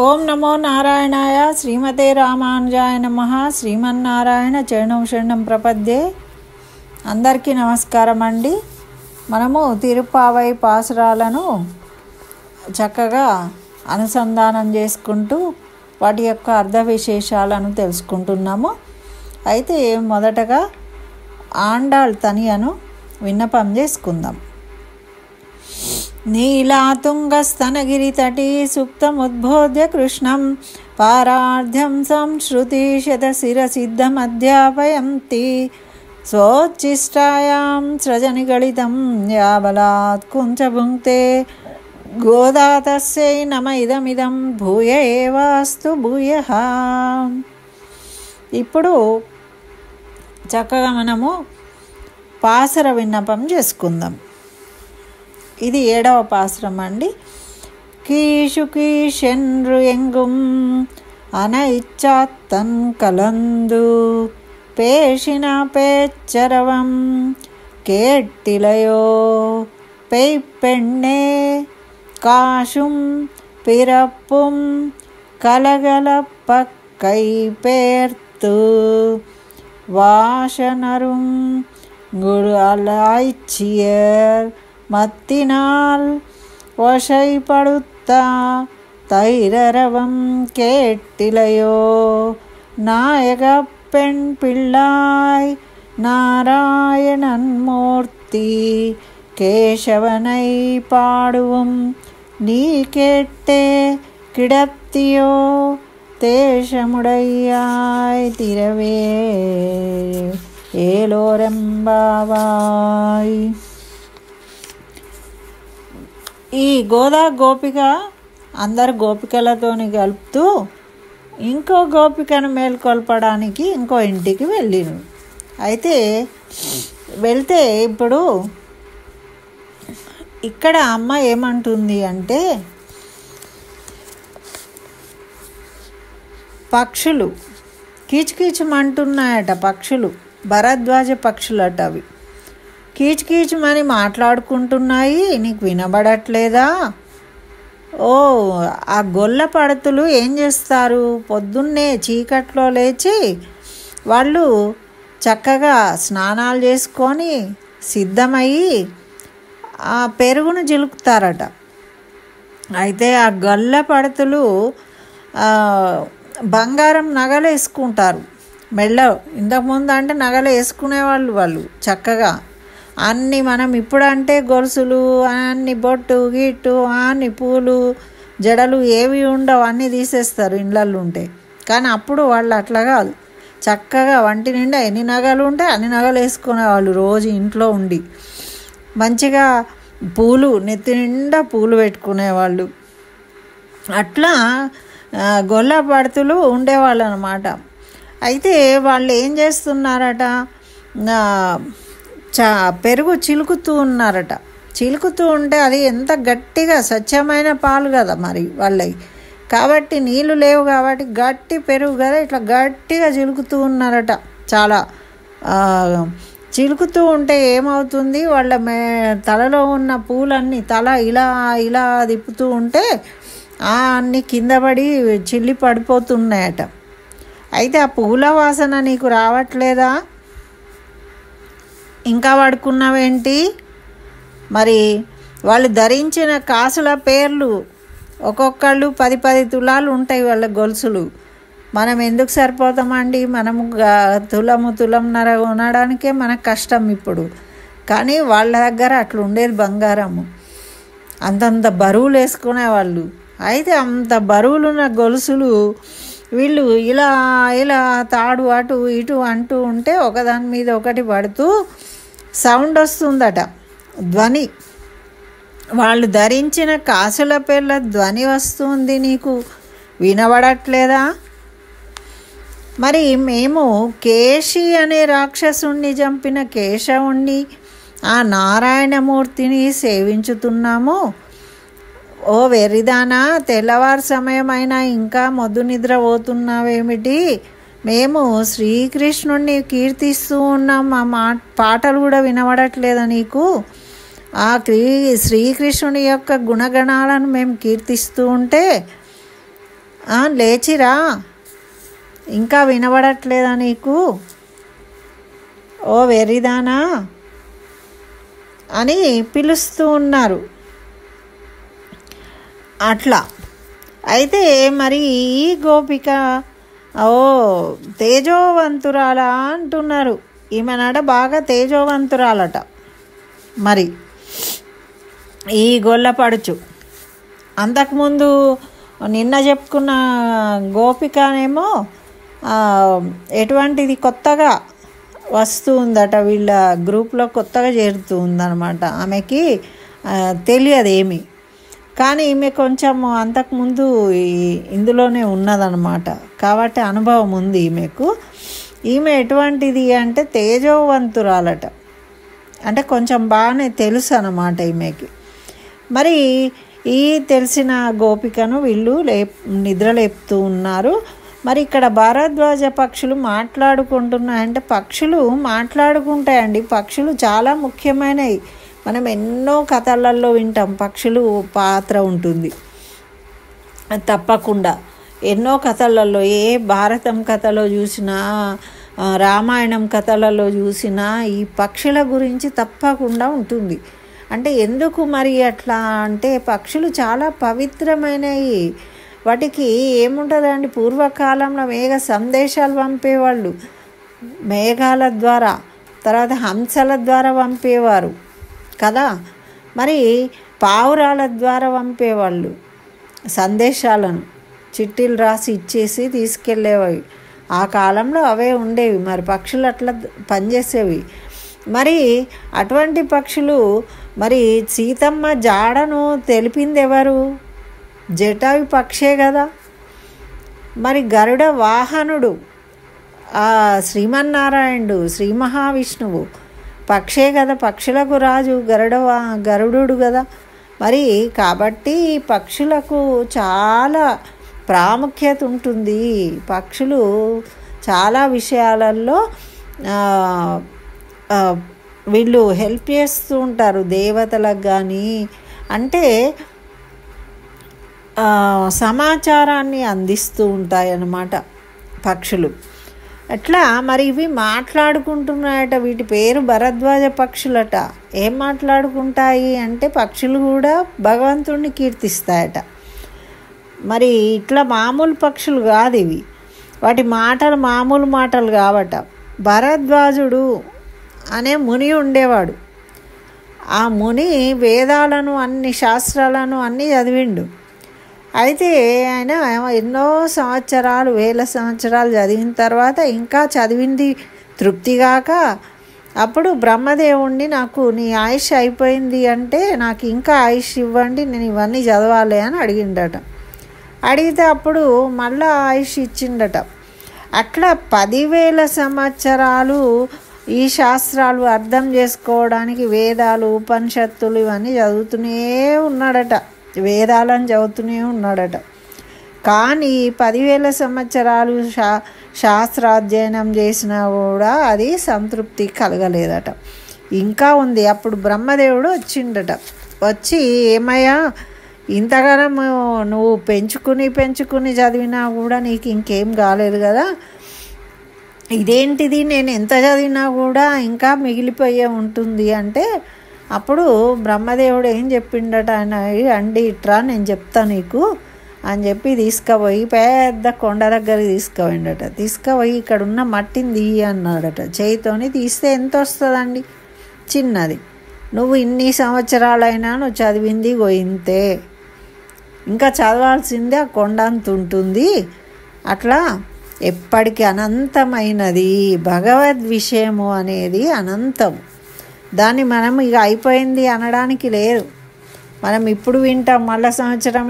ఓం నమో నారాయణాయ శ్రీమతే రామానుజాయ నమః. శ్రీమన్నారాయణ చరణం శరణం ప్రపద్యే. అందరికీ నమస్కారం అండి. మనము తిరుప్పావై పాసురాలను చక్కగా అనుసంధానం చేసుకుంటూ వాటి యొక్క అర్థ విశేషాలను తెలుసుకుంటున్నాము. అయితే మొదటగా ఆండాళ్ తనియను విన్నపం చేసుకుందాం. నీలాతుంగస్తనగిరితటీ సుప్తముద్బోధ్య కృష్ణం పారార్ధ్యం సంశ్రుతిశతశిరసిద్ధమధ్యాపయంతి స్వోచ్ఛిష్టాయాం సృజనిగళితం యాబలాత్ కుంచభుంక్తే గోదా తస్యై నమ ఇదమిదం భూయ ఏవాస్తు భూయః. ఇప్పుడు చక్కగా మనము పాసర విన్నపం చేసుకుందాం. ఇది 7వ పాసురం అండి. కీషు కీషెన్రు ఎంగుం అనైచ్చాత్తన్ కలందు పేషిన పేచ్చరవం కేట్టిలయో పెయ్పెണ്ണే కాషుం పిరప్పుం కలగలపక్కై పేర్తు வாசனரும் குரு அலாய்ச்சியர் மத்தினால் ஒசைப்படுத்தா தைரரவம் கேட்டிலையோ நாயக பெண் பிள்ளாய் நாராயணன் மூர்த்தி கேசவனை பாடுவும் நீ கேட்டே கிடத்தியோ தேசமுடையாய் திரவே ఏలోరెంబావాయ్. ఈ గోదా గోపిక అందరు గోపికలతోని కలుపుతూ ఇంకో గోపికను మేల్కొల్పడానికి ఇంకో ఇంటికి వెళ్ళిను. అయితే వెళ్తే ఇప్పుడు ఇక్కడ అమ్మ ఏమంటుంది అంటే, పక్షులు కీచుకీచుమంటున్నాయట. పక్షులు భరద్వాజ పక్షులట. అవి కీచుకీచుమని మాట్లాడుకుంటున్నాయి. నీకు వినబడట్లేదా? ఓ, ఆ గొల్ల పడతులు ఏం చేస్తారు? పొద్దున్నే చీకట్లో లేచి వాళ్ళు చక్కగా స్నానాలు చేసుకొని సిద్ధమయ్యి ఆ పెరుగును జిలుకుతారట. అయితే ఆ గొల్ల పడతులు బంగారం నగలు వేసుకుంటారు మెళ్ళ. ఇంతకుముందు అంటే నగలు వేసుకునేవాళ్ళు వాళ్ళు చక్కగా అన్నీ. మనం ఇప్పుడంటే గొలుసులు, అన్ని బొట్టు గిట్టు, అన్ని పూలు జడలు ఏవి ఉండవు, అన్నీ తీసేస్తారు ఇండ్లల్లో ఉంటే. కానీ అప్పుడు వాళ్ళు అట్లా కాదు, చక్కగా వంటి నిండా ఎన్ని నగలు ఉంటే అన్ని నగలు వేసుకునేవాళ్ళు. రోజు ఇంట్లో ఉండి మంచిగా పూలు నెత్తి నిండా పూలు పెట్టుకునేవాళ్ళు. అట్లా గొల్ల పడతులు ఉండేవాళ్ళు అన్నమాట. అయితే వాళ్ళు ఏం చేస్తున్నారట, పెరుగు చిలుకుతూ ఉన్నారట. చిలుకుతూ ఉంటే అది ఎంత గట్టిగా, స్వచ్ఛమైన పాలు కదా మరి వాళ్ళవి, కాబట్టి నీళ్ళు లేవు కాబట్టి గట్టి పెరుగు కదా, ఇట్లా గట్టిగా చిలుకుతూ ఉన్నారట. చాలా చిలుకుతూ ఉంటే ఏమవుతుంది, వాళ్ళ తలలో ఉన్న పూలన్నీ తల ఇలా ఇలా తిప్పుతూ ఉంటే అన్నీ కింద పడి చిల్లి పడిపోతున్నాయట. అయితే ఆ పూల వాసన నీకు రావట్లేదా? ఇంకా పడుకున్నావేంటి? మరి వాళ్ళు ధరించిన కాసుల పేర్లు ఒక్కొక్కళ్ళు 10 తులాలు ఉంటాయి వాళ్ళ గొలుసులు. మనం ఎందుకు సరిపోతామండి? మనము తులంన్నర కొనడానికే మనకు కష్టం ఇప్పుడు. కానీ వాళ్ళ దగ్గర అట్లా ఉండేది బంగారము. అంతంత బరువులు వేసుకునేవాళ్ళు. అయితే అంత బరువులున్న గొలుసులు వీళ్ళు ఇలా ఇలా తాడు అటు ఇటు అంటూ ఉంటే ఒకదాని మీద ఒకటి పడుతూ సౌండ్ వస్తుందట, ధ్వని. వాళ్ళు ధరించిన కాసుల పేర్ల ధ్వని వస్తుంది, నీకు వినబడట్లేదా? మరి మేము కేశి అనే రాక్షసుణ్ణి చంపిన కేశవుణ్ణి, ఆ నారాయణమూర్తిని సేవించుతున్నాము. ఓ వెర్రిదానా, తెల్లవారు సమయమైనా ఇంకా మొద్దు నిద్ర పోతున్నావేమిటి? మేము శ్రీకృష్ణుణ్ణి కీర్తిస్తూ ఉన్నాం, మా పాటలు కూడా వినబడట్లేదా నీకు? ఆ శ్రీకృష్ణుని యొక్క గుణగణాలను మేము కీర్తిస్తూ ఉంటే లేచిరా, ఇంకా వినబడట్లేదా నీకు, ఓ వెర్రిదానా అని పిలుస్తూ ఉన్నారు. అట్లా అయితే మరి ఈ గోపిక ఓ తేజోవంతురాలా అంటున్నారు. ఈమెనట బాగా తేజోవంతురాలట. మరి ఈ గొల్లపడుచు అంతకుముందు నిన్న చెప్పుకున్న గోపికనేమో ఎటువంటిది కొత్తగా వస్తూ ఉందట, వీళ్ళ గ్రూప్లో కొత్తగా చేరుతూ ఉందన్నమాట. ఆమెకి తెలియదు ఏమి, కానీ ఈమె కొంచెం అంతకుముందు ఇందులోనే ఉన్నదన్నమాట. కాబట్టి అనుభవం ఉంది ఈమెకు. ఈమె ఎటువంటిది అంటే తేజోవంతురాలట, అంటే కొంచెం బాగానే తెలుసు అన్నమాట ఈమెకి. మరి ఈ తెలిసిన గోపికను వీళ్ళు నిద్రలేపుతూ ఉన్నారు. మరి ఇక్కడ భారద్వాజ పక్షులు మాట్లాడుకుంటున్నాయంటే, పక్షులు మాట్లాడుకుంటాయండి. పక్షులు చాలా ముఖ్యమైనవి. మనం ఎన్నో కథలలో వింటాం పక్షులు పాత్ర ఉంటుంది తప్పకుండా. ఎన్నో కథలలో, ఏ భారతం కథలో చూసినా, రామాయణం కథలలో చూసినా ఈ పక్షుల గురించి తప్పకుండా ఉంటుంది. అంటే ఎందుకు మరి అట్లా అంటే, పక్షులు చాలా పవిత్రమైనవి. వాటికి ఏముంటుందండి, పూర్వకాలంలో మేఘ సందేశాలు పంపేవాళ్ళు, మేఘాల ద్వారా, తర్వాత హంసల ద్వారా పంపేవారు కదా. మరి పావురాల ద్వారా పంపేవాళ్ళు సందేశాలను, చిట్టీలు రాసి ఇచ్చేసి తీసుకెళ్ళేవి. ఆ కాలంలో అవే ఉండేవి. మరి పక్షులు అట్లా పనిచేసేవి. మరి అటువంటి పక్షులు, మరి సీతమ్మ జాడను తెలిపింది ఎవరు? జటాయు పక్షే కదా. మరి గరుడ వాహనుడు ఆ శ్రీమన్నారాయణుడు, శ్రీ మహావిష్ణువు పక్షే కదా, పక్షులకు రాజు గరుడు కదా. మరి కాబట్టి పక్షులకు చాలా ప్రాముఖ్యత ఉంటుంది. పక్షులు చాలా విషయాలలో వీళ్ళు హెల్ప్ చేస్తూ ఉంటారు దేవతలకు కానీ. అంటే సమాచారాన్ని అందిస్తూ ఉంటాయన్నమాట పక్షులు. అట్లా మరి ఇవి మాట్లాడుకుంటున్నాయట. వీటి పేరు భరద్వాజ పక్షులట. ఏం మాట్లాడుకుంటాయి అంటే, పక్షులు కూడా భగవంతుడిని కీర్తిస్తాయట. మరి ఇట్లా మామూలు పక్షులు కాదు ఇవి. వాటి మాటలు మామూలు మాటలు కావట. భరద్వాజుడు అనే ముని ఉండేవాడు. ఆ ముని వేదాలను, అన్ని శాస్త్రాలను అన్నీ చదివిండు. అయితే ఆయన ఎన్నో సంవత్సరాలు, వేల సంవత్సరాలు చదివిన తర్వాత ఇంకా చదివింది తృప్తిగాక, అప్పుడు బ్రహ్మదేవుణ్ణి నాకు నీ ఆయుష్ అయిపోయింది అంటే నాకు ఇంకా ఆయుష్ ఇవ్వండి, నేను ఇవన్నీ చదవాలి అని అడిగిండట. అడిగితే అప్పుడు మళ్ళా ఆయుష్ ఇచ్చిండట. అట్లా 10,000 సంవత్సరాలు ఈ శాస్త్రాలు అర్థం చేసుకోవడానికి వేదాలు, ఉపనిషత్తులు ఇవన్నీ చదువుతూనే ఉన్నాడట. వేదాలను చదువుతూనే ఉన్నాడట. కానీ 10,000 సంవత్సరాలు శాస్త్రాధ్యయనం చేసినా కూడా అది సంతృప్తి కలగలేదట. ఇంకా ఉంది. అప్పుడు బ్రహ్మదేవుడు వచ్చిండట. వచ్చి, ఏమయ్యా, ఇంతగానం నువ్వు పెంచుకుని చదివినా కూడా నీకు ఇంకేం కాలేదు కదా, ఇదేంటిది, నేను ఎంత చదివినా కూడా ఇంకా మిగిలిపోయే ఉంటుంది అంటే, అప్పుడు బ్రహ్మదేవుడు ఏం చెప్పిండట, ఆయన అండి ఇట్రా నేను చెప్తా నీకు అని చెప్పి తీసుకుపోయి పెద్ద కొండ దగ్గరికి తీసుకుపోయిండట. తీసుకుపోయి ఇక్కడ ఉన్న మట్టిని తీయి అన్నాడట. చేయితోని తీస్తే ఎంత వస్తుందండి, చిన్నది. నువ్వు ఇన్ని సంవత్సరాలైనా నువ్వు చదివింది గోయింతే, ఇంకా చదవాల్సిందే ఆ కొండ అంత ఉంటుంది. అట్లా ఎప్పటికీ అనంతమైనది భగవద్ విషయము అనేది అనంతం. దాన్ని మనం ఇక అయిపోయింది అనడానికి లేదు. మనం ఇప్పుడు వింటాం, మళ్ళీ సంవత్సరం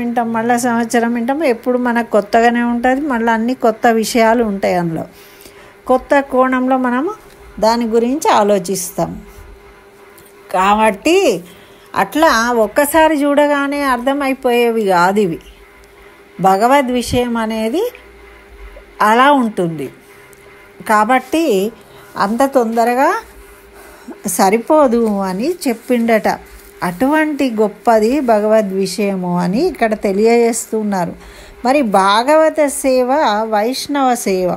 వింటాం, ఎప్పుడు మనకు కొత్తగానే ఉంటుంది. మళ్ళీ అన్ని కొత్త విషయాలు ఉంటాయి. అందులో కొత్త కోణంలో మనము దాని గురించి ఆలోచిస్తాం. కాబట్టి అట్లా ఒక్కసారి చూడగానే అర్థమైపోయేవి కాదు ఇవి. భగవద్ విషయం అనేది అలా ఉంటుంది. కాబట్టి అంత తొందరగా సరిపోదు అని చెప్పిండట. అటువంటి గొప్పది భగవద్ విషయము అని ఇక్కడ తెలియజేస్తున్నారు. మరి భాగవత సేవ వైష్ణవ సేవ.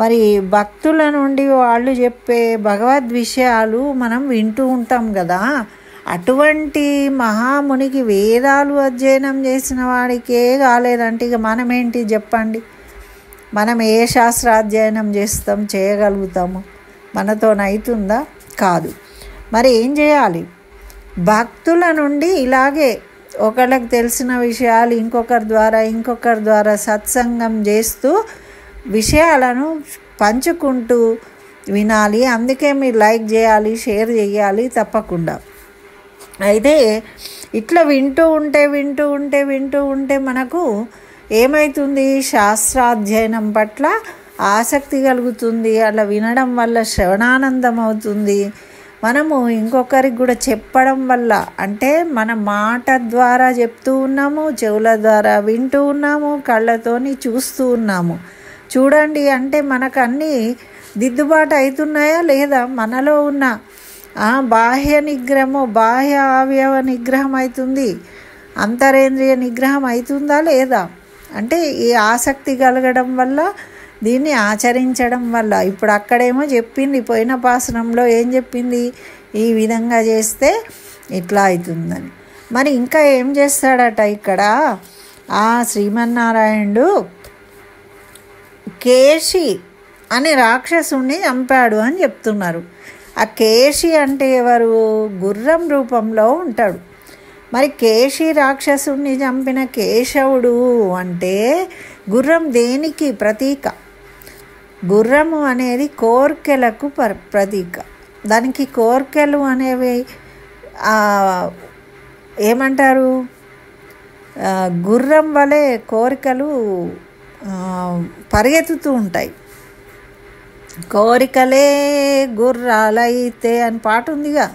మరి భక్తుల నుండి వాళ్ళు చెప్పే భగవద్ విషయాలు మనం వింటూ ఉంటాం కదా. అటువంటి మహామునికి వేదాలు అధ్యయనం చేసిన వాడికే కాలేదంటే ఇక మనమేంటి చెప్పండి? మనం ఏ శాస్త్రాధ్యయనం చేస్తాం, చేయగలుగుతాము? మనతోనైతుందా? కాదు. మరి ఏం చేయాలి? భక్తుల నుండి ఇలాగే ఒకళ్ళకి తెలిసిన విషయాలు ఇంకొకరి ద్వారా సత్సంగం చేస్తూ విషయాలను పంచుకుంటూ వినాలి. అందుకే మీరు లైక్ చేయాలి, షేర్ చేయాలి తప్పకుండా. అయితే ఇట్లా వింటూ ఉంటే మనకు ఏమవుతుంది? శాస్త్రాధ్యయనం పట్ల ఆసక్తి కలుగుతుంది. అలా వినడం వల్ల శ్రవణానందం అవుతుంది. మనము ఇంకొకరికి కూడా చెప్పడం వల్ల, అంటే మన మాట ద్వారా చెప్తూ ఉన్నాము, చెవుల ద్వారా వింటూ ఉన్నాము, కళ్ళతోని చూస్తూ ఉన్నాము. చూడండి, అంటే మనకు అన్నీ దిద్దుబాటు అవుతున్నాయా లేదా? మనలో ఉన్న బాహ్య నిగ్రహము, బాహ్య అవయవ నిగ్రహం అవుతుంది, అంతరేంద్రియ నిగ్రహం అవుతుందా లేదా? అంటే ఈ ఆసక్తి కలగడం వల్ల, దీన్ని ఆచరించడం వల్ల. ఇప్పుడు అక్కడేమో చెప్పింది, పోయిన పాసనంలో ఏం చెప్పింది? ఈ విధంగా చేస్తే ఇట్లా అవుతుందని. మరి ఇంకా ఏం చేస్తాడట ఇక్కడ? శ్రీమన్నారాయణుడు కేశి అనే రాక్షసుని చంపాడు అని చెప్తున్నారు. ఆ కేశి అంటే ఎవరు? గుర్రం రూపంలో ఉంటాడు. మరి కేశి రాక్షసుని చంపిన కేశవుడు అంటే గుర్రం దేనికి ప్రతీక? గుర్రము అనేది కోర్కెలకు ప్రతీక. దానికి కోర్కెలు అనేవి ఏమంటారు? గుర్రం వలె కోరికలు పరిగెత్తుతూ ఉంటాయి. కోరికలే గుర్రాలైతే అని పాట ఉందిగా.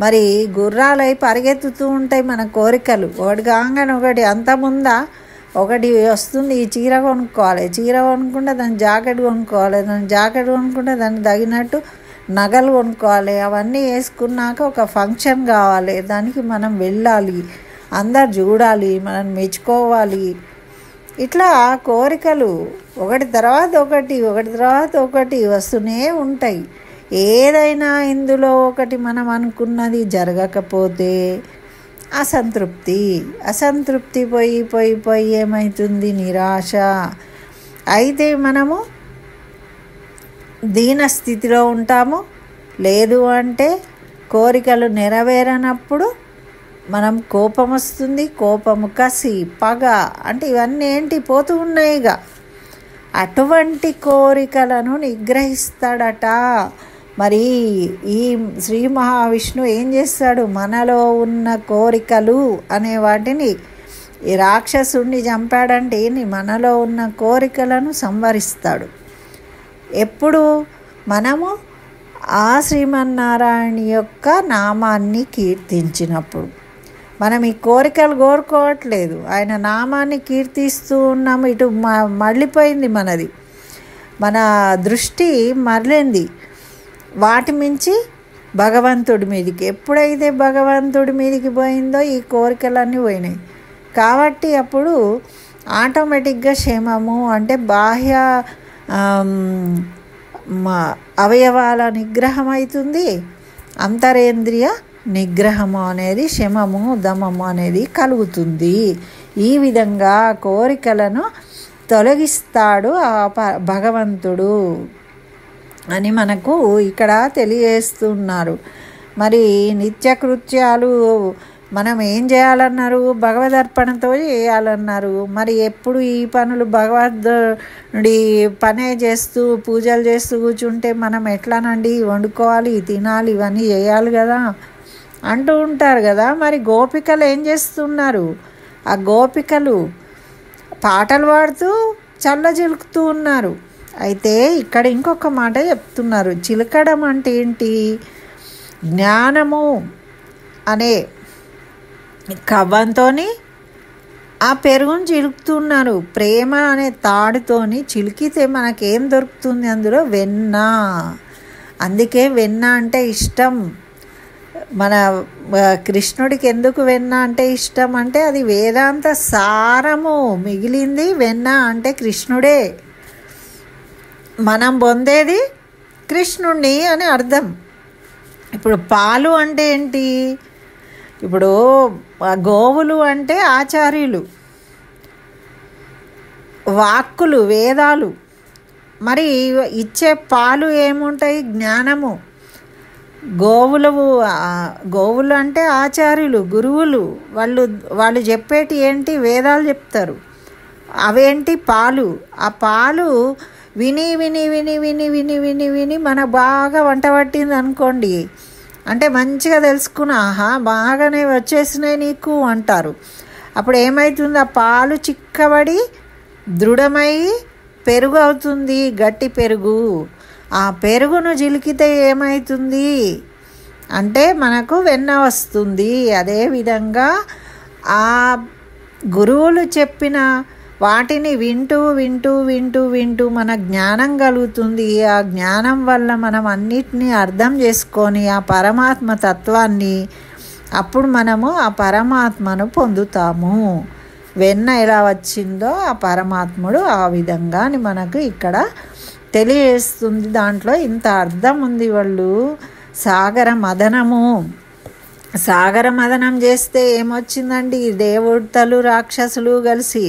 మరి గుర్రాలై పరిగెత్తుతూ ఉంటాయి మన కోరికలు. ఒకటి కాగానే ఒకటి, అంత ముందా ఒకటి వస్తుంది, ఈ చీర కొనుక్కోవాలి, చీర కొనుక్కుంటే దాని జాకెట్ కొనుక్కోవాలి, దాని జాకెట్ కొనుక్కుంటే దానికి తగినట్టు నగలు కొనుక్కోవాలి. అవన్నీ వేసుకున్నాక ఒక ఫంక్షన్ కావాలి, దానికి మనం వెళ్ళాలి, అందరు చూడాలి, మనం మెచ్చుకోవాలి. ఇట్లా కోరికలు ఒకటి తర్వాత ఒకటి వస్తూనే ఉంటాయి. ఏదైనా ఇందులో ఒకటి మనం అనుకున్నది జరగకపోతే అసంతృప్తి పోయి ఏమవుతుంది? నిరాశ. అయితే మనము దీన స్థితిలో ఉంటాము. లేదు అంటే కోరికలు నెరవేరనప్పుడు మనం కోపం వస్తుంది. కోపము, కసి, పగ, అంటే ఇవన్నీ ఏంటి? పోతూ ఉన్నాయిగా. అటువంటి కోరికలను నిగ్రహిస్తాడట. మరి ఈ శ్రీ మహావిష్ణువు ఏం చేస్తాడు? మనలో ఉన్న కోరికలు అనే వాటిని, ఈ రాక్షసుడిని చంపాడంటే మనలో ఉన్న కోరికలను సంవరిస్తాడు. ఎప్పుడు? మనము ఆ శ్రీమన్నారాయణ యొక్క నామాన్ని కీర్తించినప్పుడు. మనం ఈ కోరికలు కోరుకోవట్లేదు, ఆయన నామాన్ని కీర్తిస్తూ ఉన్నాము. ఇటు మళ్ళీపోయింది మనది, మన దృష్టి మరలింది వాటి మించి భగవంతుడి మీదికి. ఎప్పుడైతే భగవంతుడి మీదికి పోయిందో ఈ కోరికలన్నీ పోయినాయి. కాబట్టి అప్పుడు ఆటోమేటిక్గా క్షేమము, అంటే బాహ్య అవయవాల నిగ్రహం అవుతుంది, అంతరేంద్రియ నిగ్రహము అనేది, శమము దమము అనేది కలుగుతుంది. ఈ విధంగా కోరికలను తొలగిస్తాడు ఆ భగవంతుడు అని మనకు ఇక్కడ తెలియజేస్తున్నారు. మరి నిత్యకృత్యాలు మనం ఏం చేయాలన్నారు? భగవదర్పణతో చేయాలన్నారు. మరి ఎప్పుడు ఈ పనులు భగవద్డి పనే చేస్తూ పూజలు చేస్తూ కూర్చుంటే మనం ఎట్లానండి? వండుకోవాలి, తినాలి, ఇవన్నీ చేయాలి కదా అంటూ ఉంటారు కదా. మరి గోపికలు ఏం చేస్తున్నారు? ఆ గోపికలు పాటలు పాడుతూ చల్లజిలుకుతూ ఉన్నారు. అయితే ఇక్కడ ఇంకొక మాట చెప్తున్నారు. చిలకడం అంటే ఏంటి? జ్ఞానము అనే కవ్వంతో ఆ పెరుగును చిలుకుతున్నారు. ప్రేమ అనే తాడుతోని చిలికితే మనకేం దొరుకుతుంది? అందులో వెన్న. అందుకే వెన్న అంటే ఇష్టం. మన కృష్ణుడికి ఎందుకు వెన్న అంటే ఇష్టం అంటే అది వేదాంత సారము మిగిలింది వెన్న అంటే కృష్ణుడే, మనం పొందేది కృష్ణుణ్ణి అని అర్థం. ఇప్పుడు పాలు అంటే ఏంటి? ఇప్పుడు గోవులు అంటే ఆచార్యులు, వాక్కులు వేదాలు, మరి ఇచ్చే పాలు ఏముంటాయి? జ్ఞానము. గోవులు అంటే ఆచార్యులు, గురువులు. వాళ్ళు చెప్పేటి ఏంటి? వేదాలు చెప్తారు. అవేంటి? పాలు. ఆ పాలు విని విని విని విని విని విని విని మన బాగా వంట పట్టింది అనుకోండి, అంటే మంచిగా తెలుసుకుని ఆహా బాగానే వచ్చేసినాయి నీకు అంటారు. అప్పుడు ఏమవుతుంది? ఆ పాలు చిక్కబడి దృఢమై పెరుగు అవుతుంది, గట్టి పెరుగు. ఆ పెరుగును జిలికితే ఏమవుతుంది అంటే మనకు వెన్న వస్తుంది. అదేవిధంగా ఆ గురువులు చెప్పిన వాటిని వింటూ వింటూ వింటూ వింటూ మన జ్ఞానం కలుగుతుంది. ఆ జ్ఞానం వల్ల మనం అన్నిటినీ అర్థం చేసుకొని ఆ పరమాత్మ తత్వాన్ని అప్పుడు మనము ఆ పరమాత్మను పొందుతాము. వెన్న ఎలా వచ్చిందో ఆ పరమాత్ముడు ఆ విధంగా అని మనకు ఇక్కడ తెలియజేస్తుంది. దాంట్లో ఇంత అర్థం ఉంది. వాళ్ళు సాగర మదనం చేస్తే ఏమొచ్చిందండి? దేవతలు రాక్షసులు కలిసి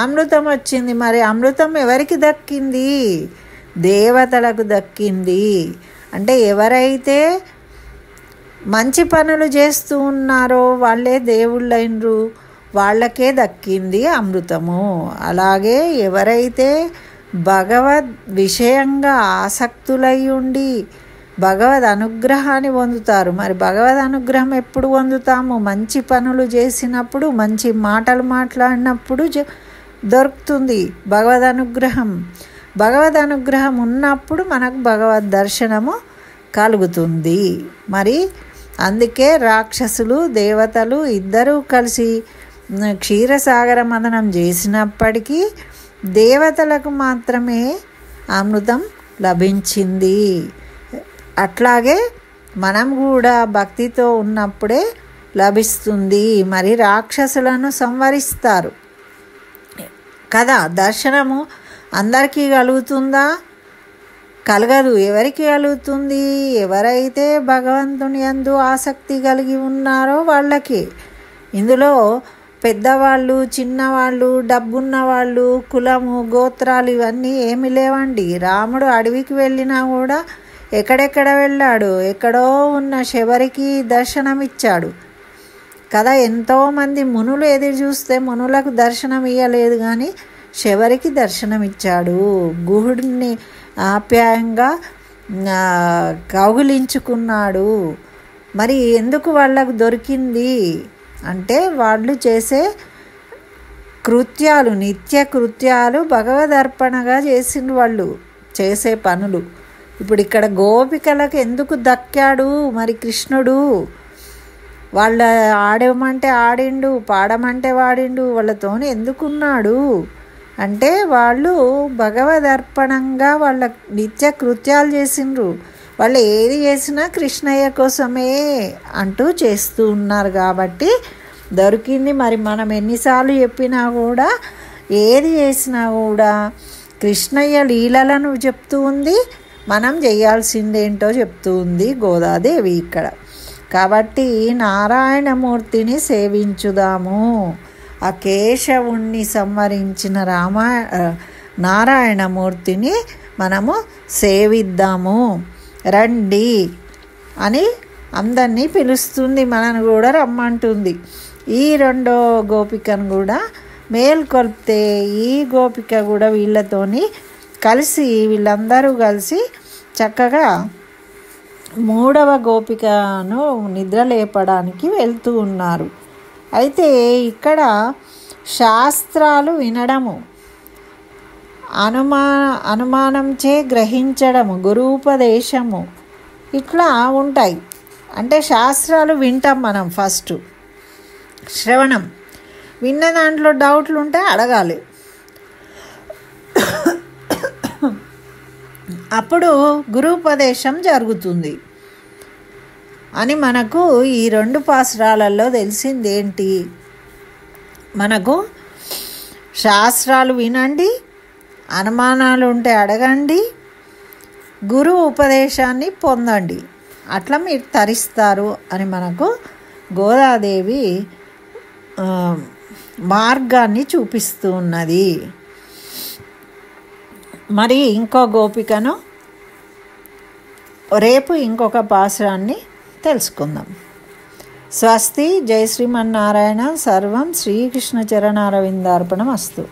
అమృతం వచ్చింది. మరి అమృతం ఎవరికి దక్కింది? దేవతలకు దక్కింది. అంటే ఎవరైతే మంచి పనులు చేస్తూ ఉన్నారో వాళ్ళే దేవుళ్ళైనరు, వాళ్ళకే దక్కింది అమృతము. అలాగే ఎవరైతే భగవద్ విషయంగా ఆసక్తులై ఉండి భగవద్ అనుగ్రహాన్ని పొందుతారు. మరి భగవద్ అనుగ్రహం ఎప్పుడు పొందుతాము? మంచి పనులు చేసినప్పుడు, మంచి మాటలు మాట్లాడినప్పుడు దొరుకుతుంది భగవద్ అనుగ్రహం. భగవద్ అనుగ్రహం ఉన్నప్పుడు మనకు భగవద్ దర్శనము కలుగుతుంది. మరి అందుకే రాక్షసులు దేవతలు ఇద్దరూ కలిసి క్షీరసాగర మదనం చేసినప్పటికీ దేవతలకు మాత్రమే అమృతం లభించింది. అట్లాగే మనం కూడా భక్తితో ఉన్నప్పుడే లభిస్తుంది. మరి రాక్షసులను సంహరిస్తారు కదా. దర్శనము అందరికీ కలుగుతుందా? కలగదు. ఎవరికి కలుగుతుంది? ఎవరైతే భగవంతుని యందు ఆసక్తి కలిగి ఉన్నారో వాళ్ళకి. ఇందులో పెద్దవాళ్ళు, చిన్నవాళ్ళు, డబ్బున్న వాళ్ళు, కులము, గోత్రాలు ఇవన్నీ ఏమి లేవండి. రాముడు అడవికి వెళ్ళినా కూడా ఎక్కడెక్కడ వెళ్ళాడు? ఎక్కడో ఉన్న శబరికి దర్శనమిచ్చాడు కదా. ఎంతోమంది మునులు ఎదురు చూస్తే మునులకు దర్శనం ఇవ్వలేదు, కానీ శబరికి దర్శనమిచ్చాడు. గుహుడిని ఆప్యాయంగా కౌగిలించుకున్నాడు. మరి ఎందుకు వాళ్ళకు దొరికింది అంటే వాళ్ళు చేసే కృత్యాలు, నిత్య కృత్యాలు భగవదర్పణగా చేసిన వాళ్ళు చేసే పనులు. ఇప్పుడు ఇక్కడ గోపికలకు ఎందుకు దక్కాడు మరి కృష్ణుడు? వాళ్ళ ఆడమంటే ఆడిండు, పాడమంటే వాడిండు, వాళ్ళతోనే ఎందుకున్నాడు అంటే వాళ్ళు భగవదర్పణంగా వాళ్ళ నిత్య కృత్యాలు చేసిండ్రు. వాళ్ళు ఏది చేసినా కృష్ణయ్య కోసమే అంటూ చేస్తూ ఉన్నారు కాబట్టి దొరికింది. మరి మనం ఎన్నిసార్లు చెప్పినా కూడా ఏది చేసినా కూడా కృష్ణయ్య లీలలను చెప్తూ ఉంది, మనం చేయాల్సిందేంటో చెప్తూ ఉంది గోదాదేవి ఇక్కడ. కాబట్టి నారాయణమూర్తిని సేవించుదాము. ఆ కేశవుణ్ణి సంవరించిన నారాయణమూర్తిని మనము సేవిద్దాము రండి అని అందరినీ పిలుస్తుంది, మనను కూడా రమ్మంటుంది. ఈ రెండో గోపికను కూడా మేల్కొల్పితే ఈ గోపిక కూడా వీళ్ళతోని కలిసి వీళ్ళందరూ కలిసి చక్కగా మూడవ గోపికను నిద్రలేపడానికి వెళ్తూ ఉన్నారు. అయితే ఇక్కడ శాస్త్రాలు వినడము, అనుమానంచే గ్రహించడము, గురూపదేశము ఇట్లా ఉంటాయి. అంటే శాస్త్రాలు వింటాం మనం. ఫస్ట్ శ్రవణం విన్న దాంట్లో డౌట్లు ఉంటే అడగాలి. అప్పుడు గురూపదేశం జరుగుతుంది. అని మనకు ఈ 2 పాసురాలలో తెలిసింది ఏంటి? మనకు శాస్త్రాలు వినండి, అనుమానాలు ఉంటే అడగండి, గురువు ఉపదేశాన్ని పొందండి, అట్లా మీరు తరిస్తారు అని మనకు గోదాదేవి మార్గాన్ని చూపిస్తూ ఉన్నది. మరి ఇంకో గోపికను రేపు ఇంకొక పాసురాన్ని తెలుసుకుందాం. స్వస్తి. జై శ్రీమన్నారాయణ. సర్వం శ్రీకృష్ణ చరణారవిందార్పణమస్తు.